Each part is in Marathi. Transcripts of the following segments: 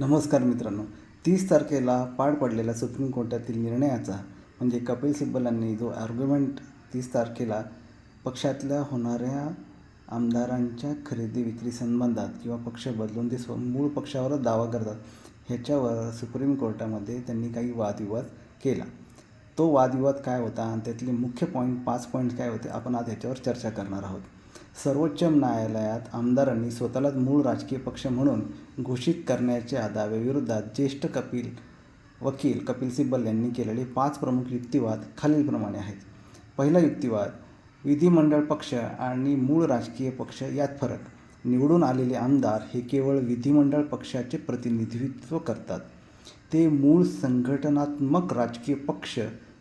नमस्कार मित्रांनो, 30 तारखेला पार पडलेल्या सुप्रीम कोर्टातील निर्णयाचा म्हणजे कपिल सिब्बलांनी जो आर्ग्युमेंट 30 तारखेला पक्षातल्या होणाऱ्या आमदारांच्या खरेदी विक्री संबंधात किंवा पक्ष बदलून ते मूळ पक्षावरच दावा करतात ह्याच्यावर सुप्रीम कोर्टामध्ये त्यांनी काही वादविवाद केला. तो वादविवाद काय होता आणि त्यातले मुख्य पॉईंट 5 पॉईंट काय होते आपण आज ह्याच्यावर चर्चा करणार आहोत. सर्वोच्च न्यायालयात आमदारांनी स्वतःलाच मूळ राजकीय पक्ष म्हणून घोषित करण्याच्या दाव्याविरोधात ज्येष्ठ वकील कपिल सिब्बल यांनी केलेले 5 प्रमुख युक्तिवाद खालीलप्रमाणे आहेत. पहिला युक्तिवाद, विधिमंडळ पक्ष आणि मूळ राजकीय पक्ष यात फरक. निवडून आलेले आमदार हे केवळ विधिमंडळ पक्षाचे प्रतिनिधित्व करतात, ते मूळ संघटनात्मक राजकीय पक्ष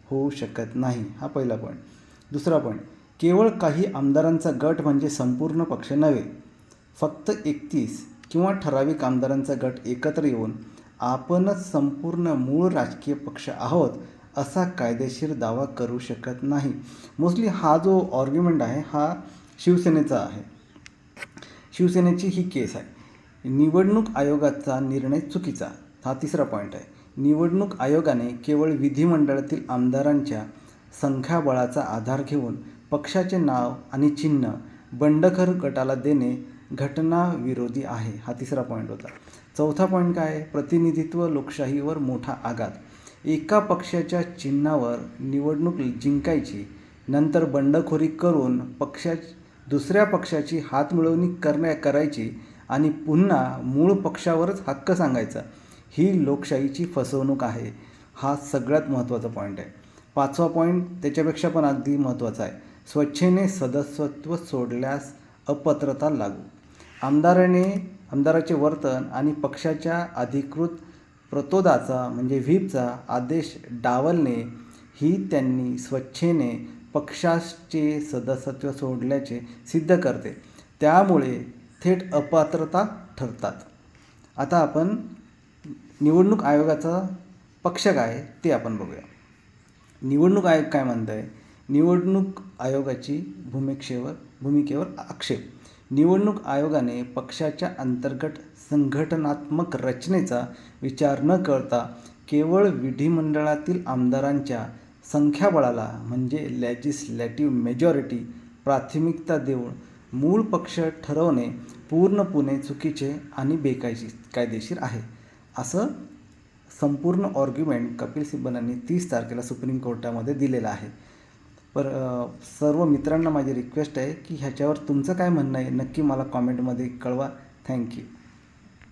होऊ शकत नाही. हा पहिला पॉईंट. दुसरा पॉईंट, केवळ काही आमदारांचा गट म्हणजे संपूर्ण पक्ष नव्हे. फक्त 31 किंवा ठराविक आमदारांचा गट एकत्र येऊन आपणच संपूर्ण मूळ राजकीय पक्ष आहोत असा कायदेशीर दावा करू शकत नाही. मोस्टली हा जो आर्ग्युमेंट आहे हा शिवसेनेचा आहे. शिवसेनेची ही केस आहे. निवडणूक आयोगाचा निर्णय चुकीचा. हा तिसरा पॉईंट आहे. निवडणूक आयोगाने केवळ विधिमंडळातील आमदारांच्या संख्याबळाचा आधार घेऊन पक्षाचे नाव आणि चिन्ह बंडखोर गटाला देणे घटनाविरोधी आहे. हा तिसरा पॉईंट होता. चौथा पॉईंट काय आहे, प्रतिनिधित्व लोकशाहीवर मोठा आघात. एका पक्षाच्या चिन्हावर निवडणूक जिंकायची, नंतर बंडखोरी करून दुसऱ्या पक्षाची हातमिळवणी करायची आणि पुन्हा मूळ पक्षावरच हक्क सांगायचा, ही लोकशाहीची फसवणूक आहे. हा सगळ्यात महत्त्वाचा पॉईंट आहे. 5वा पॉईंट त्याच्यापेक्षा पण अगदी महत्त्वाचा आहे. स्वेच्छेने सदस्यत्व सोडल्यास अपात्रता लागू. आमदाराचे वर्तन आणि पक्षाच्या अधिकृत प्रतोदाचा म्हणजे व्हीपचा आदेश डावलणे ही त्यांनी स्वेच्छेने पक्षाचे सदस्यत्व सोडल्याचे सिद्ध करते. त्यामुळे थेट अपात्रता ठरतात. आता आपण निवडणूक आयोगाचा पक्ष काय ते आपण बघूया. निवडणूक आयोग काय म्हणत आहे? निवडणूक आयोगाची भूमिकेवर आक्षेप. निवडणूक आयोगाने पक्षाच्या अंतर्गत संघटनात्मक रचनेचा विचार न करता केवळ विधिमंडळातील आमदारांच्या संख्याबळाला म्हणजे लेजिस्लेटिव्ह मेजॉरिटी प्राथमिकता देऊन मूळ पक्ष ठरवणे पूर्णपणे चुकीचे आणि बेकायदेशीर आहे. असं संपूर्ण आर्ग्युमेंट कपिल सिब्बलांनी 30 तारखेला सुप्रीम कोर्टामध्ये दिलेला आहे. सर्व मित्रांना माझी रिक्वेस्ट आहे की ह्याच्यावर तुमचं काय म्हणणं आहे नक्की मला कॉमेंटमध्ये कळवा. थँक्यू.